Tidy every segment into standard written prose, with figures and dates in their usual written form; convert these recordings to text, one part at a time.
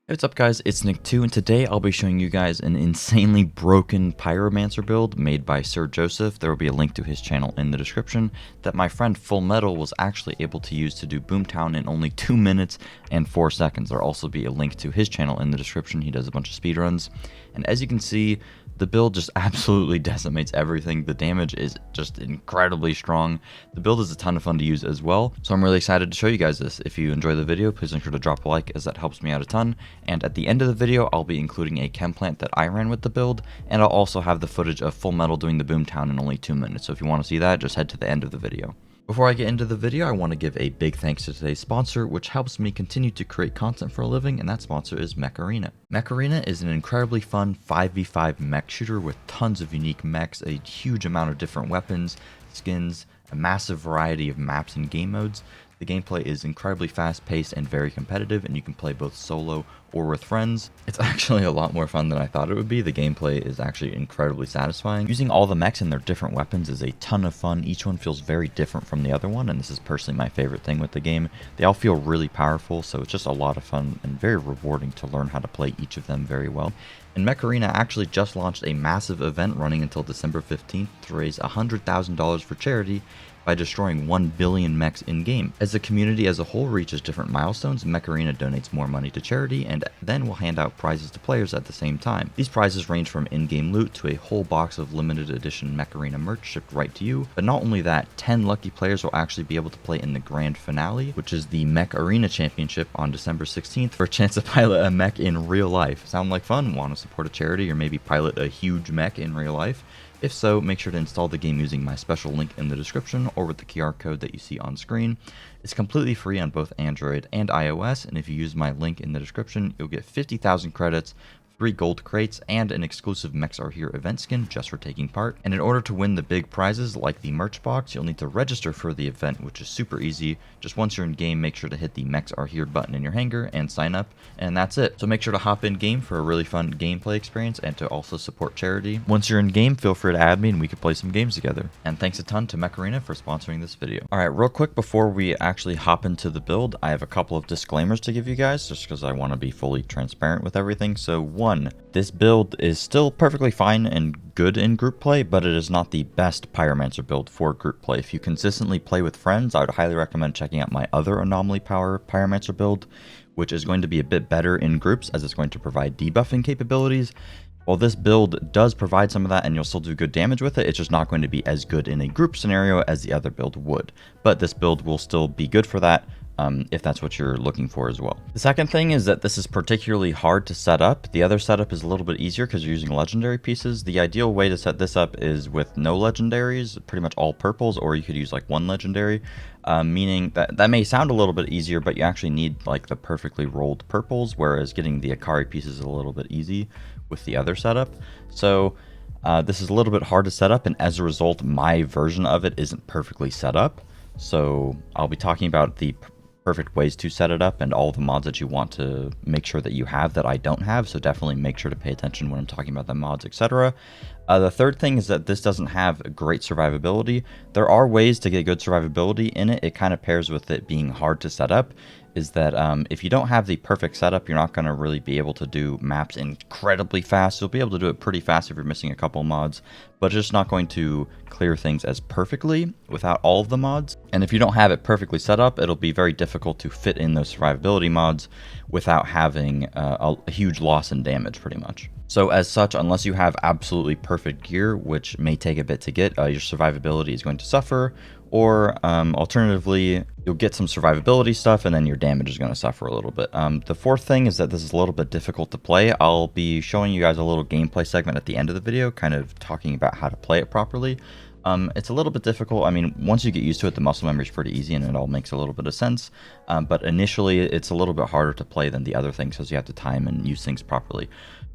Hey, what's up guys, it's Nick2 and today I'll be showing you guys an insanely broken Pyromancer build made by SirJoseph. There will be a link to his channel in the description that my friend FullMetal was actually able to use to do Boomtown in only 2 minutes and 4 seconds. There'll also be a link to his channel in the description. He does a bunch of speedruns, and as you can see, the build just absolutely decimates everything. The damage is just incredibly strong. The build is a ton of fun to use as well, so I'm really excited to show you guys this. If you enjoy the video, please make sure to drop a like, as that helps me out a ton. And at the end of the video, I'll be including a Chem Plant that I ran with the build, and I'll also have the footage of FullMetal doing the Boomtown in only 2 minutes. So if you want to see that, just head to the end of the video. Before I get into the video, I want to give a big thanks to today's sponsor, which helps me continue to create content for a living, and that sponsor is Mech Arena. Mech Arena is an incredibly fun 5v5 mech shooter with tons of unique mechs, a huge amount of different weapons, skins, a massive variety of maps and game modes. The gameplay is incredibly fast-paced and very competitive, and you can play both solo or with friends. It's actually a lot more fun than I thought it would be. The gameplay is actually incredibly satisfying. Using all the mechs and their different weapons is a ton of fun. Each one feels very different from the other one, and this is personally my favorite thing with the game. They all feel really powerful, so it's just a lot of fun and very rewarding to learn how to play each of them very well. And Mech Arena actually just launched a massive event running until December 15th to raise $100,000 for charity by destroying 1 billion mechs in-game. As the community as a whole reaches different milestones, Mech Arena donates more money to charity and then will hand out prizes to players at the same time. These prizes range from in-game loot to a whole box of limited edition Mech Arena merch shipped right to you. But not only that, 10 lucky players will actually be able to play in the grand finale, which is the Mech Arena Championship on December 16th, for a chance to pilot a mech in real life. Sound like fun? Want to support a charity or maybe pilot a huge mech in real life? If so, make sure to install the game using my special link in the description or with the QR code that you see on screen. It's completely free on both Android and iOS, and if you use my link in the description, you'll get 50,000 credits, 3 gold crates, and an exclusive Mechs Are Here event skin just for taking part. And in order to win the big prizes like the merch box, you'll need to register for the event, which is super easy. Just once you're in game, make sure to hit the Mechs Are Here button in your hangar and sign up, and that's it. So make sure to hop in game for a really fun gameplay experience and to also support charity. Once you're in game, feel free to add me and we can play some games together. And thanks a ton to Mech Arena for sponsoring this video. Alright, real quick before we actually hop into the build, I have a couple of disclaimers to give you guys just because I want to be fully transparent with everything. So one, this build is still perfectly fine and good in group play, but it is not the best Pyromancer build for group play. If you consistently play with friends, I would highly recommend checking out my other Anomaly Power Pyromancer build, which is going to be a bit better in groups as it's going to provide debuffing capabilities. While this build does provide some of that and you'll still do good damage with it, it's just not going to be as good in a group scenario as the other build would. But this build will still be good for that, if that's what you're looking for as well. The second thing is that this is particularly hard to set up. The other setup is a little bit easier because you're using legendary pieces. The ideal way to set this up is with no legendaries, pretty much all purples, or you could use like 1 legendary, meaning that may sound a little bit easier, but you actually need like the perfectly rolled purples, whereas getting the Akari pieces is a little bit easy with the other setup. So this is a little bit hard to set up, and as a result, my version of it isn't perfectly set up. So I'll be talking about the perfect ways to set it up and all the mods that you want to make sure that you have that I don't have, so definitely make sure to pay attention when I'm talking about the mods, etc. The third thing is that this doesn't have great survivability. There are ways to get good survivability in it. It kind of pairs with it being hard to set up, is that if you don't have the perfect setup, you're not going to really be able to do maps incredibly fast. You'll be able to do it pretty fast if you're missing a couple mods, but it's just not going to clear things as perfectly without all of the mods. And if you don't have it perfectly set up, it'll be very difficult to fit in those survivability mods without having a huge loss in damage, pretty much. So as such, unless you have absolutely perfect gear, which may take a bit to get, your survivability is going to suffer, or alternatively, you'll get some survivability stuff and then your damage is going to suffer a little bit. The fourth thing is that this is a little bit difficult to play. I'll be showing you guys a little gameplay segment at the end of the video, kind of talking about how to play it properly. It's a little bit difficult. I mean, once you get used to it, the muscle memory is pretty easy and it all makes a little bit of sense. But initially, it's a little bit harder to play than the other things because you have to time and use things properly.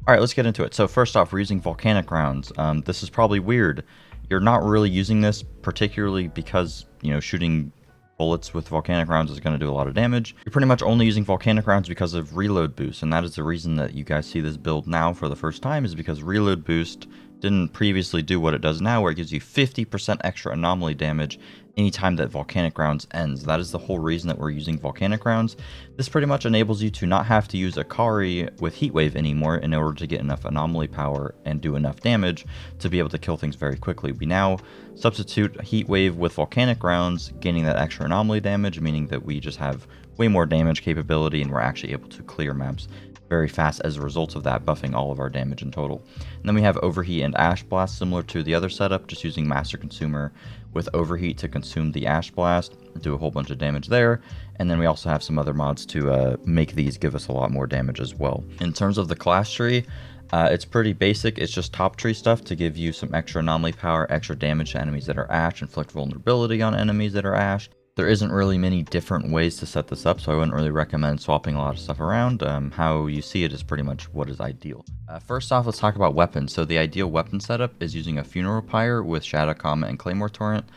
All right, let's get into it. So first off, we're using volcanic rounds. This is probably weird. You're not really using this particularly because, you know, shooting bullets with volcanic rounds is going to do a lot of damage. You're pretty much only using volcanic rounds because of reload boost, and that is the reason that you guys see this build now for the first time, is because reload boost didn't previously do what it does now, where it gives you 50% extra anomaly damage anytime that volcanic rounds ends. That is the whole reason that we're using volcanic rounds. This pretty much enables you to not have to use Akari with Heatwave anymore in order to get enough anomaly power and do enough damage to be able to kill things very quickly. We now substitute Heatwave with volcanic rounds, gaining that extra anomaly damage, meaning that we just have way more damage capability and we're actually able to clear maps very fast as a result of that, buffing all of our damage in total. And then we have Overheat and Ash Blast, similar to the other setup, just using Master Consumer with Overheat to consume the Ash Blast, do a whole bunch of damage there. And then we also have some other mods to make these give us a lot more damage as well. In terms of the class tree, it's pretty basic. It's just top tree stuff to give you some extra anomaly power, extra damage to enemies that are Ash, inflict vulnerability on enemies that are Ash. There isn't really many different ways to set this up, so I wouldn't really recommend swapping a lot of stuff around. How you see it is pretty much what is ideal. First off, let's talk about weapons. So the ideal weapon setup is using a Funeral Pyre with Shadow Comet and Claymore Torrent.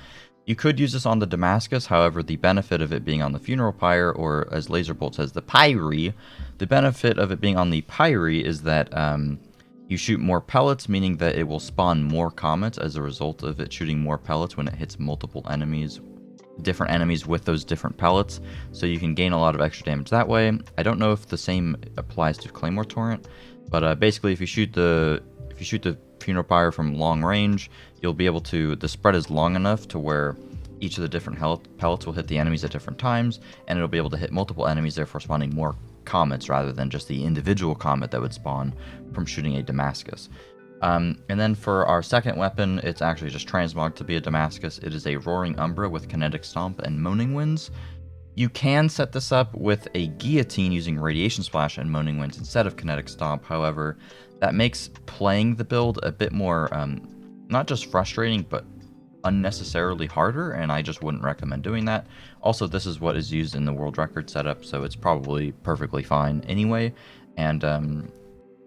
You could use this on the Damascus, however, the benefit of it being on the Funeral Pyre, or as Laserbolt says, the Pyre, the benefit of it being on the Pyre is that you shoot more pellets, meaning that it will spawn more comets as a result of it shooting more pellets when it hits multiple enemies, different enemies with those different pellets, so you can gain a lot of extra damage that way. I don't know if the same applies to Claymore Torrent, but basically if you shoot the Funeral Pyre from long range, you'll be able to, the spread is long enough to where each of the different pellets will hit the enemies at different times, and it'll be able to hit multiple enemies, therefore spawning more comets rather than just the individual comet that would spawn from shooting a Damascus. And then for our second weapon, it's actually just transmog to be a Damascus. It is a Roaring Umbra with Kinetic Stomp and Moaning Winds. You can set this up with a Guillotine using Radiation Splash and Moaning Winds instead of Kinetic Stomp. However, that makes playing the build a bit more, not just frustrating, but unnecessarily harder, and I just wouldn't recommend doing that. Also, this is what is used in the world record setup, so it's probably perfectly fine anyway, and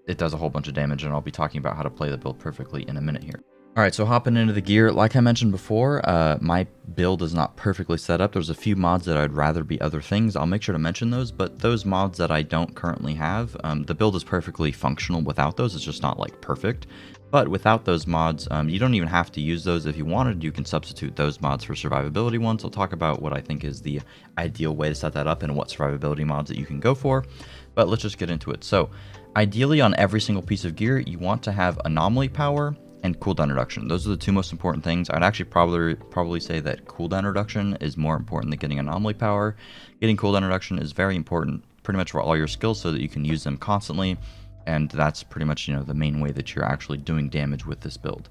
it does a whole bunch of damage, and I'll be talking about how to play the build perfectly in a minute here. Alright, so hopping into the gear, like I mentioned before, my build is not perfectly set up. There's a few mods that I'd rather be other things. I'll make sure to mention those, but those mods that I don't currently have, the build is perfectly functional without those. It's just not like perfect. But without those mods, you don't even have to use those. If you wanted, you can substitute those mods for survivability ones. I'll talk about what I think is the ideal way to set that up and what survivability mods that you can go for. But let's just get into it. So, ideally on every single piece of gear, you want to have anomaly power and cooldown reduction. Those are the two most important things. I'd actually probably say that cooldown reduction is more important than getting anomaly power. Getting cooldown reduction is very important pretty much for all your skills so that you can use them constantly, and that's pretty much, the main way that you're actually doing damage with this build.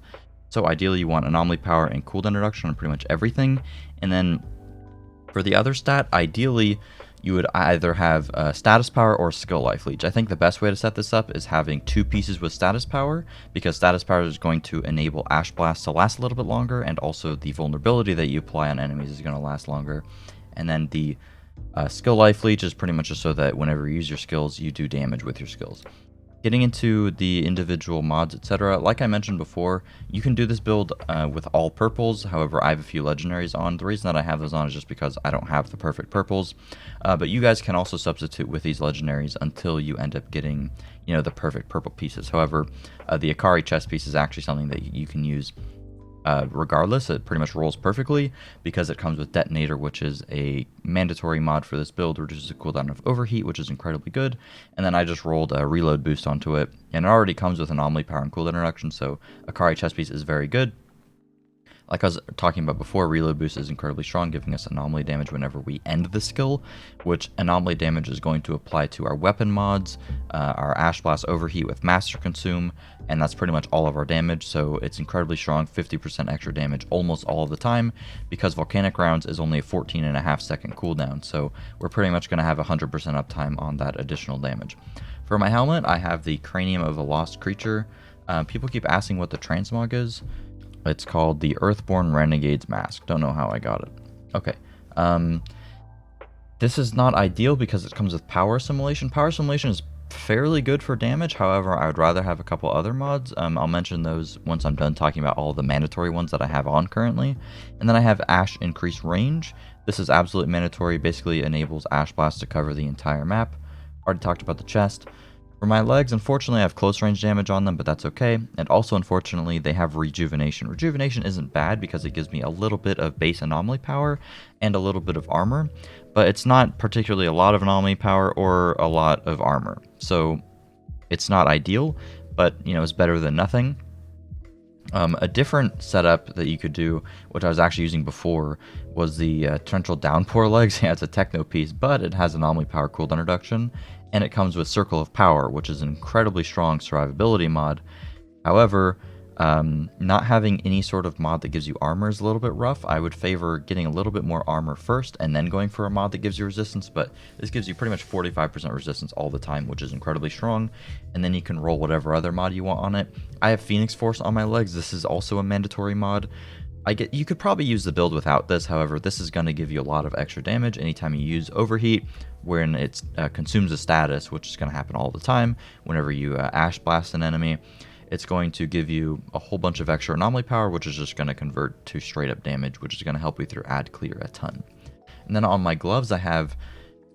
So ideally you want anomaly power and cooldown reduction on pretty much everything, and then for the other stat, ideally you would either have status power or skill life leech. I think the best way to set this up is having two pieces with status power, because status power is going to enable Ash Blast to last a little bit longer, and also the vulnerability that you apply on enemies is going to last longer. And then the skill life leech is pretty much just so that whenever you use your skills, you do damage with your skills. Getting into the individual mods, etc., like I mentioned before, you can do this build with all purples. However, I have a few legendaries on. The reason that I have those on is just because I don't have the perfect purples. But you guys can also substitute with these legendaries until you end up getting, the perfect purple pieces. However, the Akari chest piece is actually something that you can use regardless. It pretty much rolls perfectly because it comes with Detonator, which is a mandatory mod for this build, reduces the cooldown of Overheat, which is incredibly good. And then I just rolled a Reload boost onto it, and it already comes with Anomaly Power and cooldown reduction, so Akari chest piece is very good. Like I was talking about before, Reload Boost is incredibly strong, giving us anomaly damage whenever we end the skill, which anomaly damage is going to apply to our weapon mods, our Ash Blast Overheat with Master Consume, and that's pretty much all of our damage, so it's incredibly strong, 50% extra damage almost all of the time, because Volcanic Rounds is only a 14.5 second cooldown, so we're pretty much going to have 100% uptime on that additional damage. For my helmet, I have the Cranium of a Lost Creature. People keep asking what the transmog is. It's called the Earthborn Renegade's Mask. Don't know how I got it. Okay. This is not ideal because it comes with Power Assimilation. Power Assimilation is fairly good for damage. However, I would rather have a couple other mods. I'll mention those once I'm done talking about all the mandatory ones that I have on currently. And then I have Ash Increased Range. This is absolute mandatory. Basically enables Ash Blast to cover the entire map. Already talked about the chest. For For my legs, unfortunately, I have close range damage on them, but that's okay. And also, unfortunately, they have rejuvenation. Rejuvenation isn't bad because it gives me a little bit of base anomaly power and a little bit of armor, but it's not particularly a lot of anomaly power or a lot of armor. So it's not ideal, but it's better than nothing. A different setup that you could do, which I was actually using before, was the torrential downpour legs. Yeah, it's a techno piece, but it has anomaly power cooldown reduction, and it comes with Circle of Power, which is an incredibly strong survivability mod. However, not having any sort of mod that gives you armor is a little bit rough. I would favor getting a little bit more armor first and then going for a mod that gives you resistance, but this gives you pretty much 45% resistance all the time, which is incredibly strong, and then you can roll whatever other mod you want on it. I have Phoenix Force on my legs. This is also a mandatory mod. You could probably use the build without this, however, this is going to give you a lot of extra damage anytime you use Overheat, when it consumes a status, which is going to happen all the time whenever you Ash Blast an enemy. It's going to give you a whole bunch of extra anomaly power, which is just going to convert to straight up damage, which is going to help you through ad clear a ton. And then on my gloves, I have,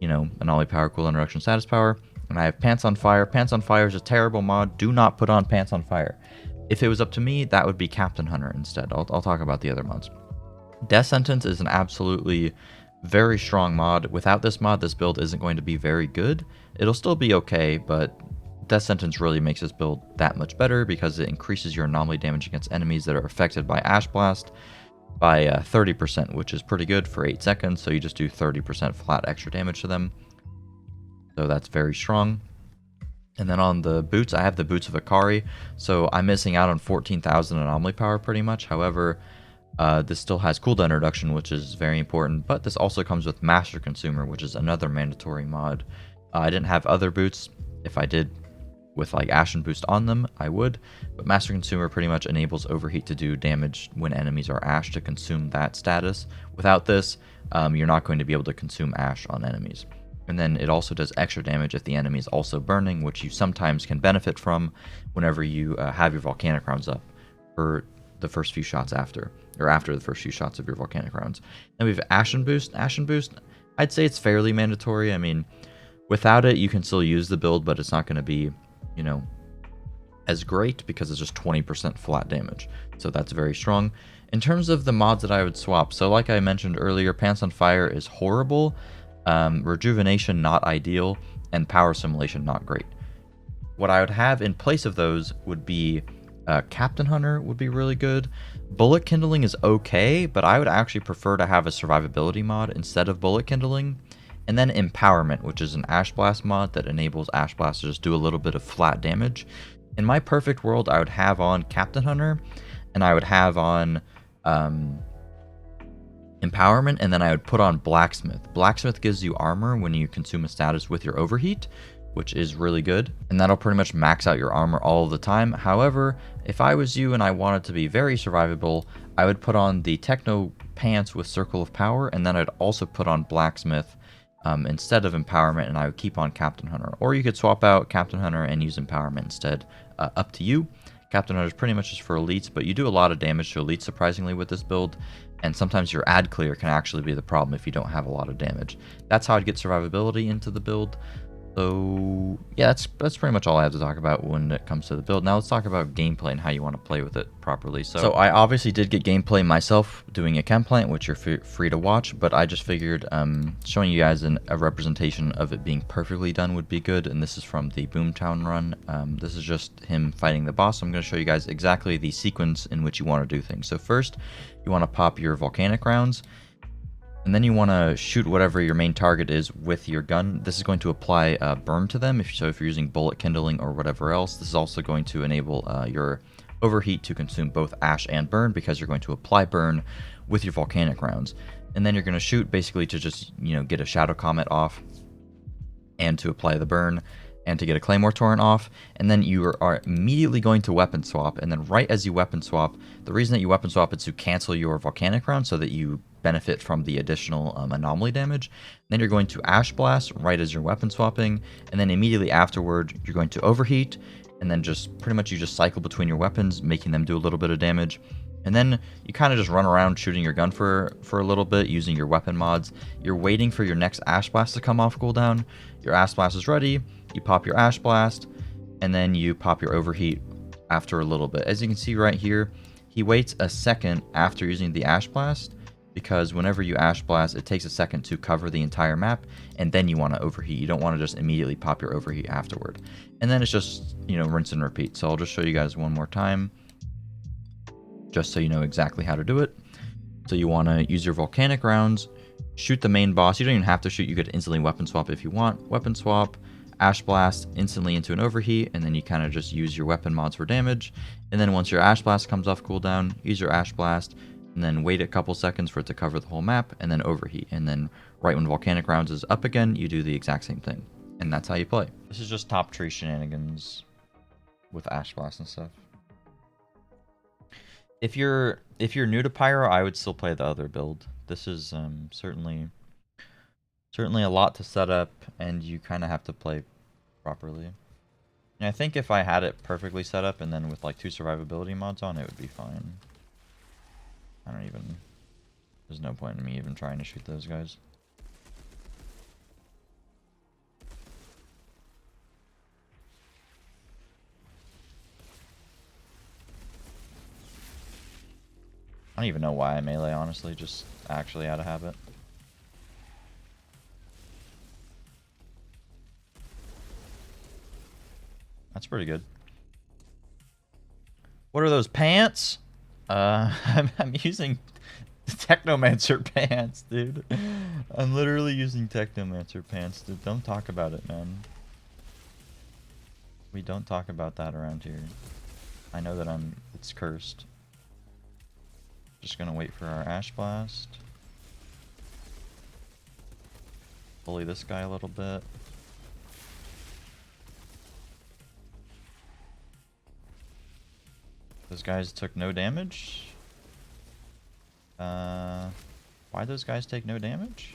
anomaly power, cooldown reduction, status power, and I have Pants on Fire. Pants on Fire is a terrible mod. Do not put on Pants on Fire. If it was up to me, that would be Captain Hunter instead. I'll talk about the other mods. Death Sentence is an absolutely very strong mod. Without this mod, this build isn't going to be very good. It'll still be okay, but Death Sentence really makes this build that much better because it increases your anomaly damage against enemies that are affected by Ash Blast by 30%, which is pretty good for 8 seconds, so you just do 30% flat extra damage to them. So that's very strong. And then on the boots, I have the Boots of Akari, so I'm missing out on 14,000 anomaly power pretty much. However, this still has cooldown reduction, which is very important, but this also comes with Master Consumer, which is another mandatory mod. I didn't have other boots. If I did with like Ashen Boost on them, I would, but Master Consumer pretty much enables Overheat to do damage when enemies are Ash to consume that status. Without this, you're not going to be able to consume Ash on enemies. And then it also does extra damage if the enemy is also burning, which you sometimes can benefit from whenever you have your volcanic rounds up for the first few shots after the first few shots of your volcanic rounds. Then we have Ashen Boost. Ashen Boost, I'd say it's fairly mandatory. I mean, without it, you can still use the build, but it's not going to be, as great because it's just 20% flat damage. So that's very strong. In terms of the mods that I would swap, so like I mentioned earlier, Pants on Fire is horrible. Rejuvenation not ideal, and Power Assimilation not great. What I would have in place of those would be Captain Hunter would be really good. Bullet Kindling is okay, but I would actually prefer to have a survivability mod instead of Bullet Kindling. And then Empowerment, which is an Ash Blast mod that enables Ash Blast to just do a little bit of flat damage. In my perfect world, I would have on Captain Hunter, and I would have on Empowerment, and then I would put on Blacksmith. Blacksmith gives you armor when you consume a status with your Overheat, which is really good, and that'll pretty much max out your armor all of the time. However, if I was you and I wanted to be very survivable, I would put on the Techno Pants with Circle of Power, and then I'd also put on Blacksmith instead of Empowerment, and I would keep on Captain Hunter. Or you could swap out Captain Hunter and use Empowerment instead. Up to you. Captain Hunter is pretty much just for elites, but you do a lot of damage to elites surprisingly with this build, and sometimes your ad clear can actually be the problem if you don't have a lot of damage. That's how I'd get survivability into the build. So yeah, that's pretty much all I have to talk about when it comes to the build. Now let's talk about gameplay and how you want to play with it properly. So I obviously did get gameplay myself doing a Chem Plant, which you're free to watch, but I just figured showing you guys a representation of it being perfectly done would be good, and this is from the Boomtown run. This is just him fighting the boss. I'm going to show you guys exactly the sequence in which you want to do things. So first, you want to pop your volcanic rounds, and then you want to shoot whatever your main target is with your gun. This is going to apply burn to them. If you're using bullet kindling or whatever else, this is also going to enable your Overheat to consume both Ash and burn, because you're going to apply burn with your volcanic rounds. And then you're going to shoot basically to just get a Shadow Comet off, and to apply the burn, and to get a Claymore Torrent off. And then you are immediately going to weapon swap. And then right as you weapon swap, the reason that you weapon swap is to cancel your volcanic round so that you benefit from the additional anomaly damage. Then you're going to Ash Blast right as you're weapon swapping, and then immediately afterward you're going to Overheat, and then just pretty much you just cycle between your weapons, making them do a little bit of damage. And then you kind of just run around shooting your gun for a little bit using your weapon mods. You're waiting for your next Ash Blast to come off cooldown. Your Ash Blast is ready. You pop your Ash Blast, and then you pop your overheat after a little bit. As you can see right here, he waits a second after using the Ash Blast, because whenever you Ash Blast, it takes a second to cover the entire map, and then you want to overheat. You don't want to just immediately pop your overheat afterward. And then it's just, you know, rinse and repeat. So I'll just show you guys one more time, just so you know exactly how to do it. So you want to use your volcanic rounds, shoot the main boss. You don't even have to shoot. You could instantly weapon swap if you want. Weapon swap, Ash Blast instantly into an overheat, and then you kind of just use your weapon mods for damage. And then once your Ash Blast comes off cooldown, use your Ash Blast, and then wait a couple seconds for it to cover the whole map, and then overheat. And then right when volcanic rounds is up again, you do the exact same thing. And that's how you play. This is just top tree shenanigans with Ash Blast and stuff. If you're new to Pyro, I would still play the other build. This is certainly a lot to set up, and you kind of have to play properly. And I think if I had it perfectly set up and then with like 2 survivability mods on, it would be fine. There's no point in me even trying to shoot those guys. I don't even know why I melee, honestly, just actually out of habit. That's pretty good. What are those pants? I'm using Technomancer pants, dude. I'm literally using Technomancer pants, dude. Don't talk about it, man. We don't talk about that around here. I know that it's cursed. Just gonna wait for our Ash Blast. Bully this guy a little bit. Those guys took no damage. Why those guys take no damage?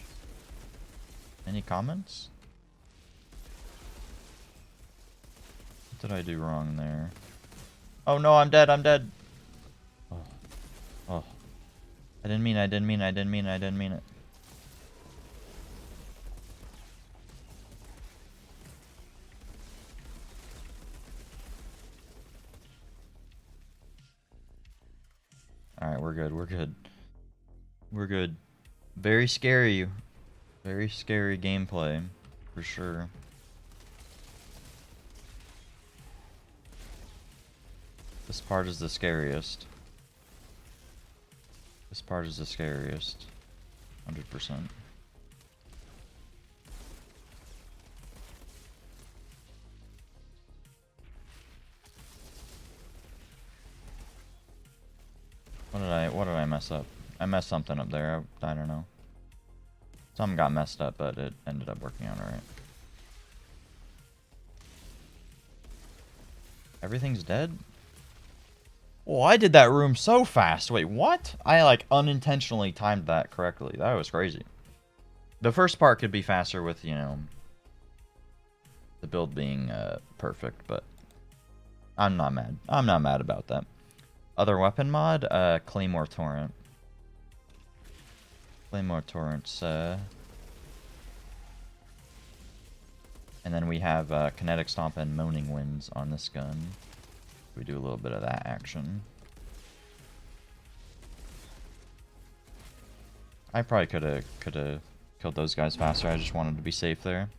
Any comments? What did I do wrong there? Oh no, I'm dead, I'm dead. Oh. Oh. I didn't mean it. Alright, we're good. We're good. Very scary gameplay, for sure. This part is the scariest. 100%. What did I mess up? I messed something up there. I don't know. Something got messed up, but it ended up working out alright. Everything's dead? Oh, I did that room so fast. Wait, what? I like unintentionally timed that correctly. That was crazy. The first part could be faster with, you know, the build being perfect, but I'm not mad. I'm not mad about that. Other weapon mod, Claymore Torrent. Claymore Torrents, and then we have Kinetic Stomp and Moaning Winds on this gun. We do a little bit of that action. I probably could have killed those guys faster. I just wanted to be safe there.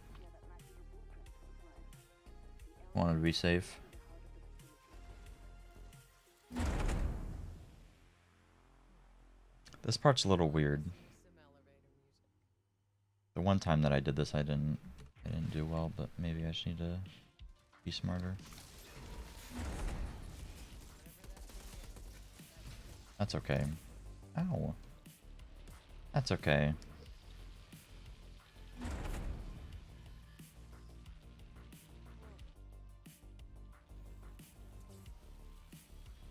Wanted to be safe. This part's a little weird. The one time that I did this, I didn't do well, but maybe I just need to be smarter. That's okay. Ow. That's okay.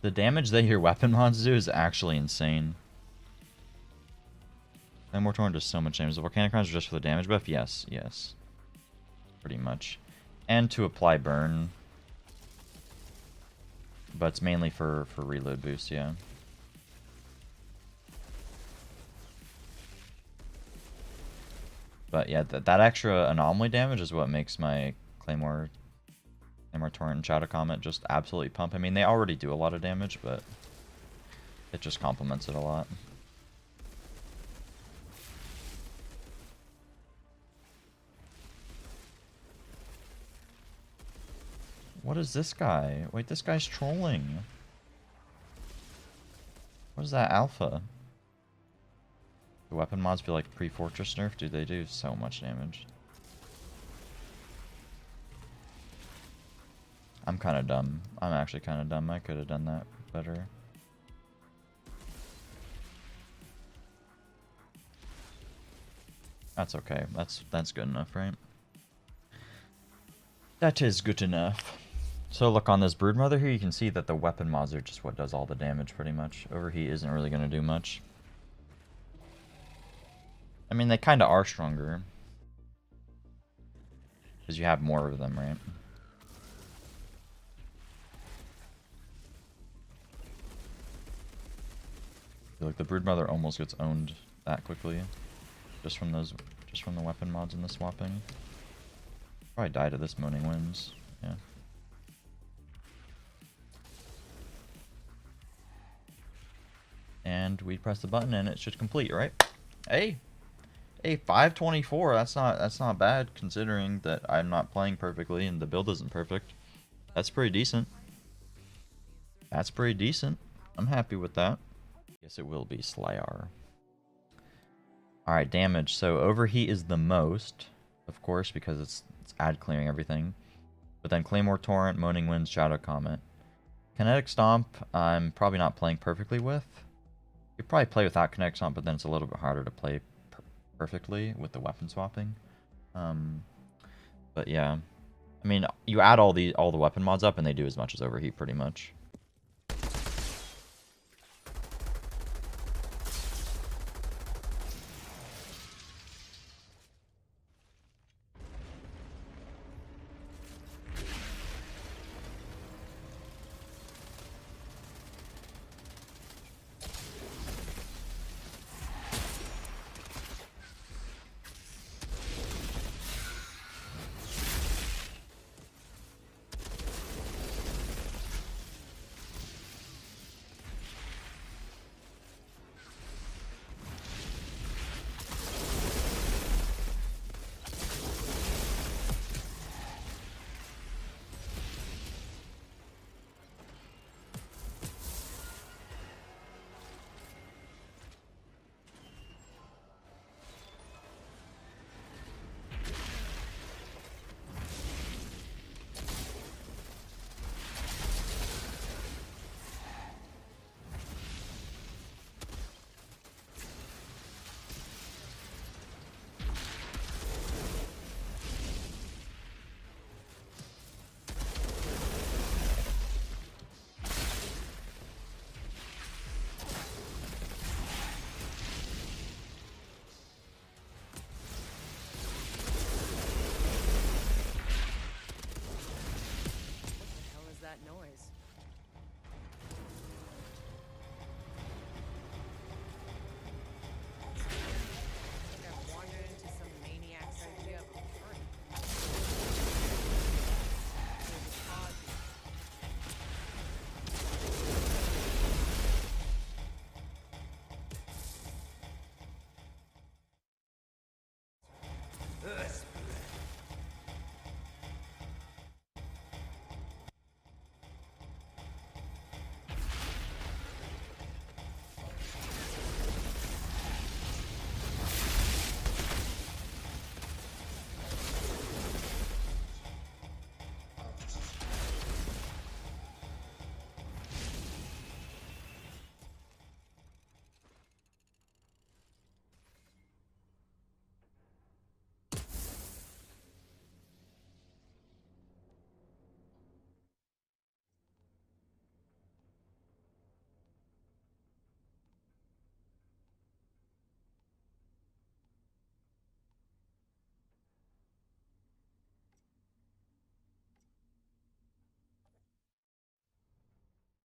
The damage that your weapon mods do is actually insane. Claymore Torrent does so much damage. The Volcanic Rounds are just for the damage buff? Yes, yes. Pretty much. And to apply burn. But it's mainly for reload boost, yeah. But yeah, that extra anomaly damage is what makes my Claymore Claymore Torrent and Shadow Comet just absolutely pump. I mean, they already do a lot of damage, but it just complements it a lot. What is this guy? Wait, this guy's trolling. What is that, Alpha? The weapon mods feel like pre-Fortress nerf? Dude, they do so much damage. I'm kind of dumb. I'm actually kind of dumb. I could have done that better. That's okay. That's good enough, right? That is good enough. So look, on this Broodmother here, you can see that the weapon mods are just what does all the damage pretty much. Overheat isn't really going to do much. I mean, they kind of are stronger. Because you have more of them, right? I feel like the Broodmother almost gets owned that quickly. Just from the weapon mods and the swapping. Probably die to this Moaning Winds. Yeah. And we press the button and it should complete, right? Hey, 524. That's not bad considering that I'm not playing perfectly and the build isn't perfect. That's pretty decent. That's pretty decent. I'm happy with that. Guess it will be Slayar. Alright, damage. So overheat is the most, of course, because it's ad clearing everything. But then Claymore Torrent, Moaning Winds, Shadow Comet. Kinetic Stomp, I'm probably not playing perfectly with. You could probably play without Kinetic Stomp, but then it's a little bit harder to play perfectly with the weapon swapping. But yeah. I mean, you add all the weapon mods up and they do as much as overheat pretty much.